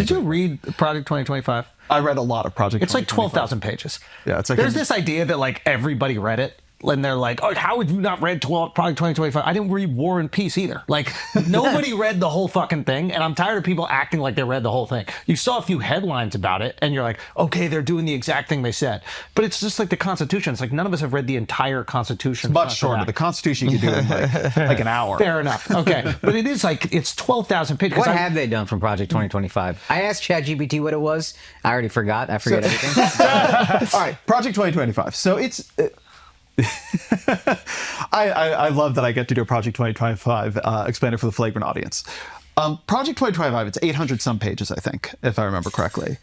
Did you read Project 2025? I read a lot of Project 2025. It's like 12,000 pages. Yeah, it's like there's this idea that like everybody read it. And they're like, oh, how would you not read Project 2025? I didn't read War and Peace either. Like, nobody read the whole fucking thing, and I'm tired of people acting like they read the whole thing. You saw a few headlines about it, and you're like, okay, they're doing the exact thing they said. But it's just like the Constitution. It's like none of us have read the entire Constitution. It's much shorter. The Constitution you can do in like an hour. Fair enough. Okay. But it is like, it's 12,000 pages. What have they done from Project 2025? I asked ChatGPT what it was. I already forgot. I forget everything. All right, Project 2025. So it's... I love that I get to do a Project 2025 explainer for the Flagrant audience. Project 2025, it's 800 some pages, I think, if I remember correctly.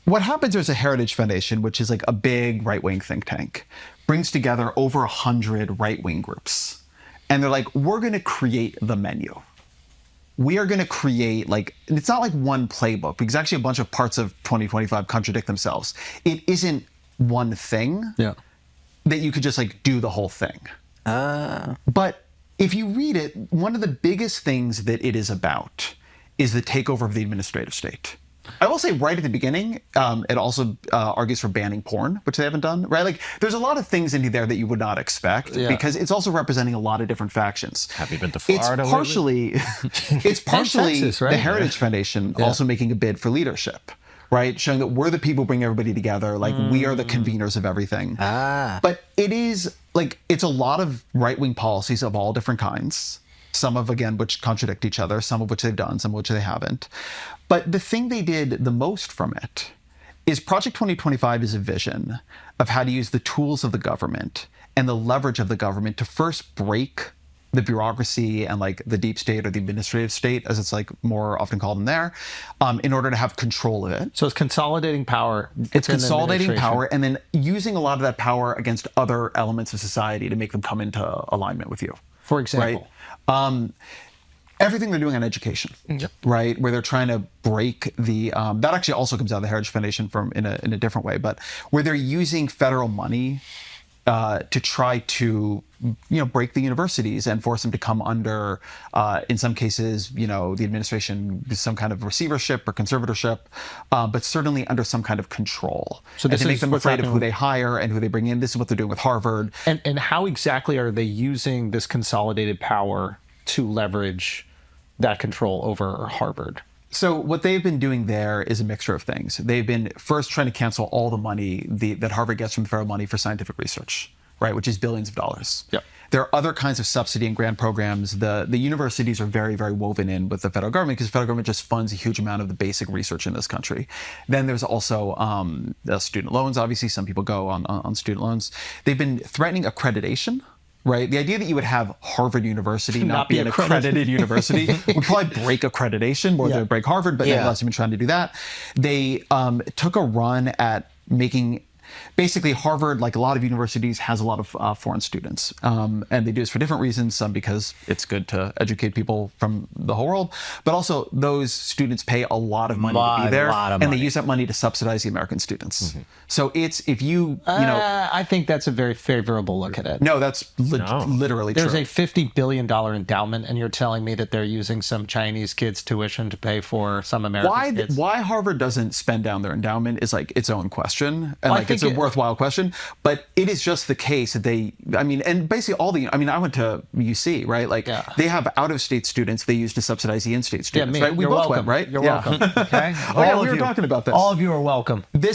What happens is a Heritage Foundation, which is like a big right-wing think tank, brings together over 100 right-wing groups. And they're like, we're going to create the menu. We are going to create, like, it's not like one playbook, because actually a bunch of parts of 2025 contradict themselves. It isn't one thing. Yeah. That you could just like do the whole thing. But if you read it, one of the biggest things that it is about is the takeover of the administrative state. I will say right at the beginning, it also argues for banning porn, which they haven't done, right? Like there's a lot of things into there that you would not expect because it's also representing a lot of different factions. Have you been to Florida? It's partially Texas, right? The Heritage Foundation also making a bid for leadership. Right, showing that we're the people who bring everybody together, like we are the conveners of everything. But it is like it's a lot of right-wing policies of all different kinds. Some of again which contradict each other, some of which they've done, some of which they haven't. But the thing they did the most from it is Project 2025 is a vision of how to use the tools of the government and the leverage of the government to first break the bureaucracy and like the deep state or the administrative state, as it's like more often called in there, in order to have control of it. So it's consolidating power. It's consolidating power and then using a lot of that power against other elements of society to make them come into alignment with you. For example? Right? Everything they're doing on education, right? Where they're trying to break the, that actually also comes out of the Heritage Foundation in a different way, but where they're using federal money to try to, break the universities and force them to come under, in some cases, the administration, some kind of receivership or conservatorship, but certainly under some kind of control. So this and to make them afraid of who they hire and who they bring in. This is what they're doing with Harvard. And how exactly are they using this consolidated power to leverage that control over Harvard? So what they've been doing there is a mixture of things. They've been first trying to cancel all the money that Harvard gets from federal money for scientific research, right, which is billions of dollars. Yep. There are other kinds of subsidy and grant programs. The universities are very, very woven in with the federal government because the federal government just funds a huge amount of the basic research in this country. Then there's also the student loans. Obviously, some people go on student loans. They've been threatening accreditation. Right, the idea that you would have Harvard University not be an accredited university would probably break accreditation more than break Harvard, but nevertheless, they've been trying to do that. They took a run at making. Basically, Harvard, like a lot of universities, has a lot of foreign students. And they do this for different reasons, some because it's good to educate people from the whole world, but also those students pay a lot of money to be there, and they use that money to subsidize the American students. So it's, if you I think that's a very favorable look at it. No, that's literally true. There's a $50 billion endowment, and you're telling me that they're using some Chinese kids' tuition to pay for some American kids? Why Harvard doesn't spend down their endowment is like its own question. And it's a worthwhile question, but it is just the case that and basically I went to UC, right? Like they have out-of-state students they use to subsidize the in-state students, right? We both went, right? You're welcome, okay? We were talking about this. All of you are welcome. They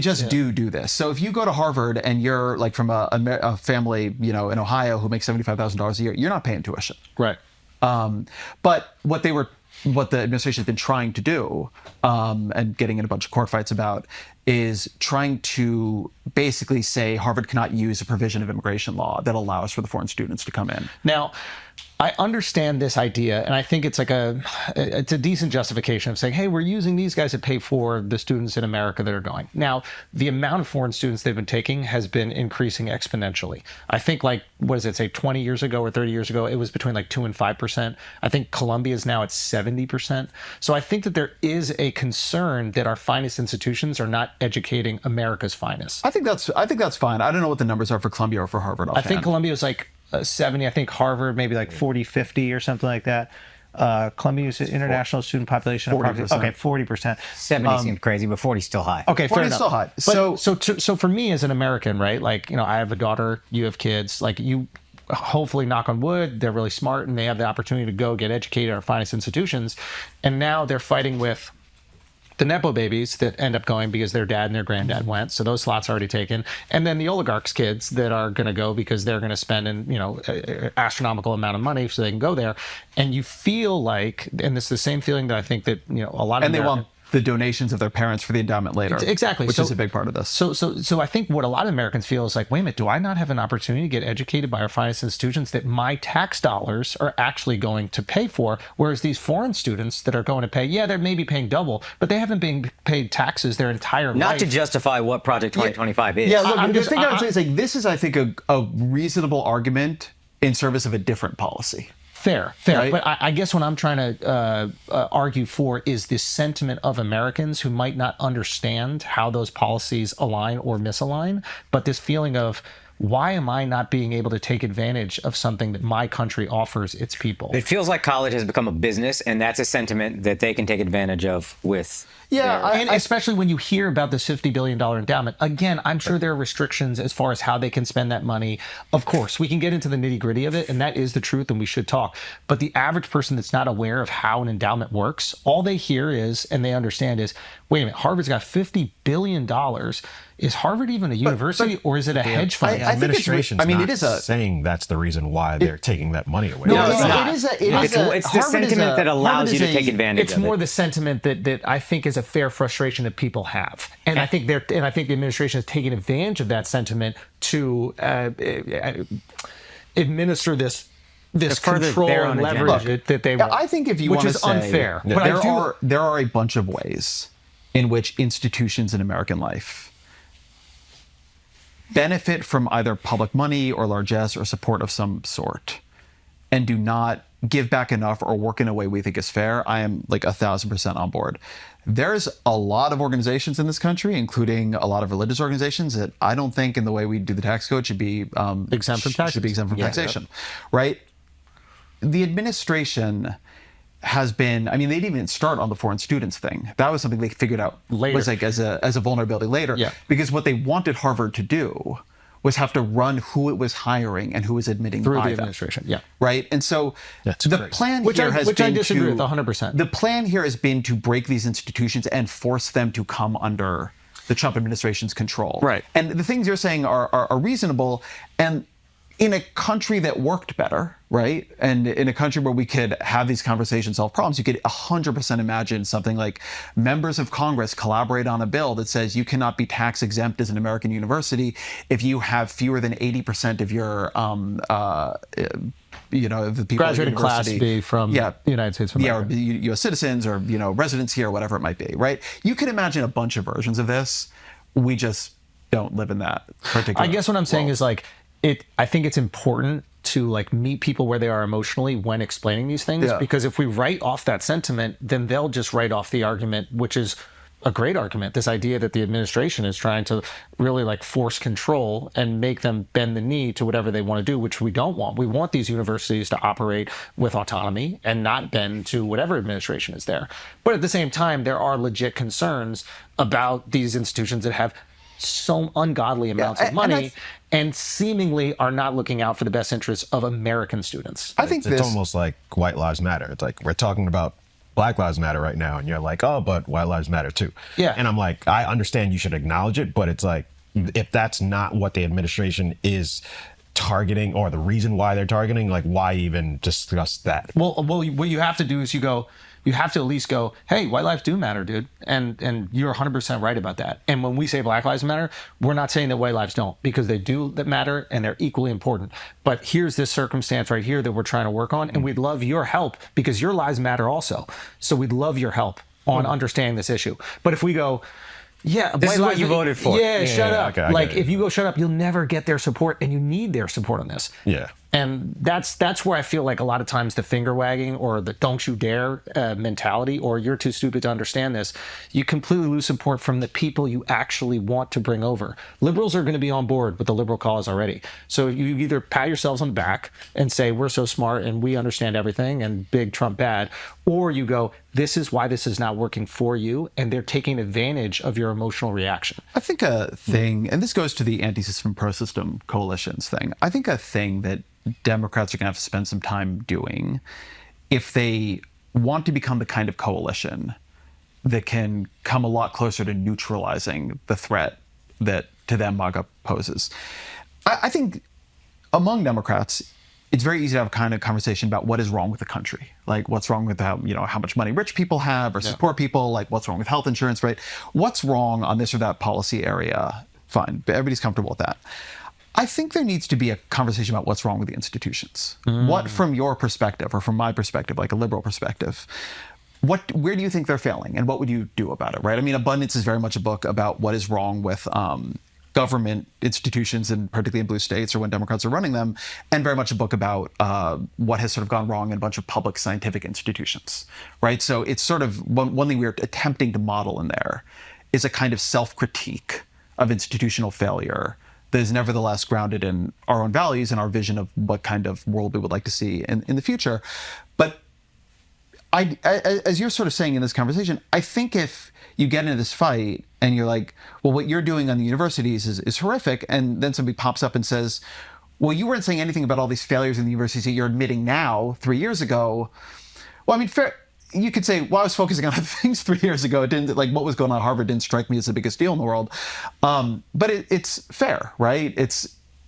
just do this. So if you go to Harvard and you're like from a family, in Ohio who makes $75,000 a year, you're not paying tuition. Right. But what the administration has been trying to do, and getting in a bunch of court fights about, is trying to basically say Harvard cannot use a provision of immigration law that allows for the foreign students to come in. Now, I understand this idea, and I think it's like it's a decent justification of saying, hey, we're using these guys to pay for the students in America that are going. Now, the amount of foreign students they've been taking has been increasing exponentially. I think 20 years ago or 30 years ago, it was between 2 and 5%. I think Columbia is now at 70%. So I think that there is a concern that our finest institutions are not educating America's finest. I think that's fine. I don't know what the numbers are for Columbia or for Harvard offhand. I think Columbia is 70. I think Harvard maybe 40, 50 or something like that. Columbia international student population. 40%. Okay, 40%. 70 seemed crazy, but 40 still high. Okay, fair 40 is enough. still high. So for me as an American, right? Like, you know, I have a daughter, you have kids. Like, you, hopefully, knock on wood, they're really smart and they have the opportunity to go get educated at our finest institutions. And now they're fighting with the Nepo babies that end up going because their dad and their granddad went. So those slots are already taken. And then the oligarchs' kids that are going to go because they're going to spend an astronomical amount of money so they can go there. And you feel like, and this is the same feeling that I think that, you know, a lot of and they want the donations of their parents for the endowment later. Exactly. Which is a big part of this. So I think what a lot of Americans feel is like, wait a minute, do I not have an opportunity to get educated by our finest institutions that my tax dollars are actually going to pay for? Whereas these foreign students that are going to pay, yeah, they're maybe paying double, but they haven't been paid taxes their entire life. Not to justify what Project 2025 is. Yeah, look, I'm the just- thing I would say is like this is, I think, a reasonable argument in service of a different policy. Fair. Right? But I guess what I'm trying to argue for is this sentiment of Americans who might not understand how those policies align or misalign, but this feeling of, why am I not being able to take advantage of something that my country offers its people? It feels like college has become a business, and that's a sentiment that they can take advantage of with. Yeah, And especially when you hear about this $50 billion endowment, again, I'm sure there are restrictions as far as how they can spend that money. Of course, we can get into the nitty gritty of it, and that is the truth, and we should talk. But the average person that's not aware of how an endowment works, all they hear is, and they understand is, wait a minute, Harvard's got $50 billion. Is Harvard even a university, or is it a hedge fund? I think it's- Administration's I mean, not it is a- saying that's the reason why they're taking that money away. No, it's not. It's It's the sentiment that allows you to take advantage It's of more it. the sentiment that I think is a fair frustration that people have, and I think the administration is taking advantage of that sentiment to administer this further control their and own agenda. leverage that they want. I think if you which want is to say, unfair, but there are a bunch of ways in which institutions in American life benefit from either public money or largesse or support of some sort, and do not give back enough or work in a way we think is fair. I am like 1,000% on board. There's a lot of organizations in this country, including a lot of religious organizations, that I don't think, in the way we do the tax code, should be Exempt from taxes. Should be exempt from taxation, right? The administration has been, I mean, they didn't even start on the foreign students thing. That was something they figured out Later. was like as a vulnerability later. Yeah. Because what they wanted Harvard to do was have to run who it was hiring and who was admitting through by the them. administration. Yeah. Right. And so That's the crazy. plan Which here I- has which been I disagree to, with 100%. The plan here has been to break these institutions and force them to come under the Trump administration's control. Right. And the things you're saying are reasonable. And in a country that worked better, right? And in a country where we could have these conversations, solve problems, you could 100% imagine something like members of Congress collaborate on a bill that says you cannot be tax exempt as an American university if you have fewer than 80% of your, the people at Graduating your class university. be from the United States of America. Yeah, or U.S. citizens, or residents here, whatever it might be, right? You could imagine a bunch of versions of this. We just don't live in that particular. I guess what I'm saying world. is like I think it's important to like meet people where they are emotionally when explaining these things, Yeah. because if we write off that sentiment, then they'll just write off the argument, which is a great argument. This idea that the administration is trying to really like force control and make them bend the knee to whatever they want to do, which we don't want. We want these universities to operate with autonomy and not bend to whatever administration is there. But at the same time, there are legit concerns about these institutions that have so ungodly amounts of money and seemingly are not looking out for the best interests of American students. I think It's almost like White Lives Matter. It's like we're talking about Black Lives Matter right now, and you're like, oh, but White Lives Matter too. Yeah. And I'm like, I understand you should acknowledge it, but it's like, if that's not what the administration is targeting or the reason why they're targeting, like, why even discuss that? Well, what you have to do is you have to at least go, hey, white lives do matter, dude. And you're 100% right about that. And when we say Black Lives Matter, we're not saying that white lives don't, because they do that matter and they're equally important. But here's this circumstance right here that we're trying to work on. And we'd love your help because your lives matter also. So we'd love your help on understanding this issue. But if we go, yeah, This white is what lives- you voted for. Yeah, shut up. okay, I like get it. if you go shut up, you'll never get their support, and you need their support on this. Yeah. And that's where I feel like a lot of times the finger wagging or the don't you dare mentality, or you're too stupid to understand this, you completely lose support from the people you actually want to bring over. Liberals are going to be on board with the liberal cause already. So you either pat yourselves on the back and say, we're so smart and we understand everything and big Trump bad, or you go, this is why this is not working for you, and they're taking advantage of your emotional reaction. I think a thing, and this goes to the anti-system, pro-system coalitions thing, I think a thing that Democrats are going to have to spend some time doing if they want to become the kind of coalition that can come a lot closer to neutralizing the threat that to them MAGA poses. I think among Democrats, it's very easy to have a kind of conversation about what is wrong with the country. Like what's wrong with how much money rich people have versus poor people, like what's wrong with health insurance, right? What's wrong on this or that policy area? Fine, but everybody's comfortable with that. I think there needs to be a conversation about what's wrong with the institutions. What, from your perspective, or from my perspective, like a liberal perspective, where do you think they're failing, and what would you do about it, right? I mean, Abundance is very much a book about what is wrong with government institutions, and particularly in blue states or when Democrats are running them, and very much a book about what has sort of gone wrong in a bunch of public scientific institutions, right? So it's sort of one thing we're attempting to model in there is a kind of self-critique of institutional failure that is nevertheless grounded in our own values and our vision of what kind of world we would like to see in the future. But as you're sort of saying in this conversation, I think if you get into this fight and you're like, well, what you're doing on the universities is horrific, and then somebody pops up and says, well, you weren't saying anything about all these failures in the universities that you're admitting now 3 years ago. Well, I mean, fair. You could say, well, I was focusing on other things 3 years ago. It didn't, like, what was going on at Harvard didn't strike me as the biggest deal in the world. But it's fair, right?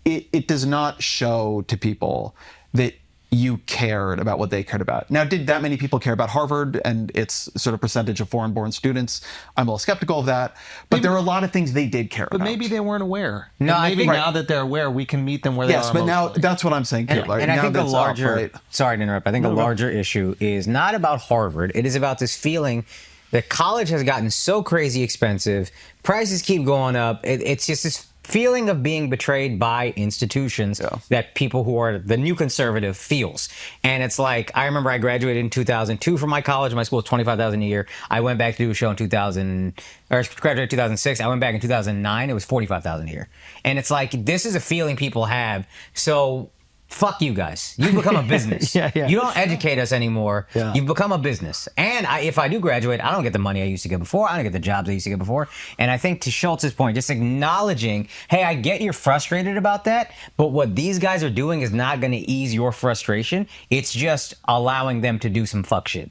It does not show to people that you cared about what they cared about. Now, did that many people care about Harvard and its sort of percentage of foreign-born students? I'm a little skeptical of that. But there are a lot of things they did care about. But maybe they weren't aware. No, and maybe I think now that they're aware, we can meet them where they are. Yes, but now that's what I'm saying, too. And I think the larger, sorry to interrupt, I think the larger issue is not about Harvard. It is about this feeling that college has gotten so crazy expensive, prices keep going up. It's just this feeling of being betrayed by institutions that people who are the new conservative feels. And it's like, I remember I graduated in 2002 from my college. My school was $25,000 a year. I went back to do a show in graduated in 2006. I went back in 2009. It was $45,000 a year. And it's like, this is a feeling people have. So fuck you guys. You've become a business. You don't educate us anymore. You've become a business. And if I do graduate, I don't get the money I used to get before. I don't get the jobs I used to get before. And I think to Schultz's point, just acknowledging, hey, I get you're frustrated about that, but what these guys are doing is not going to ease your frustration. It's just allowing them to do some fuck shit.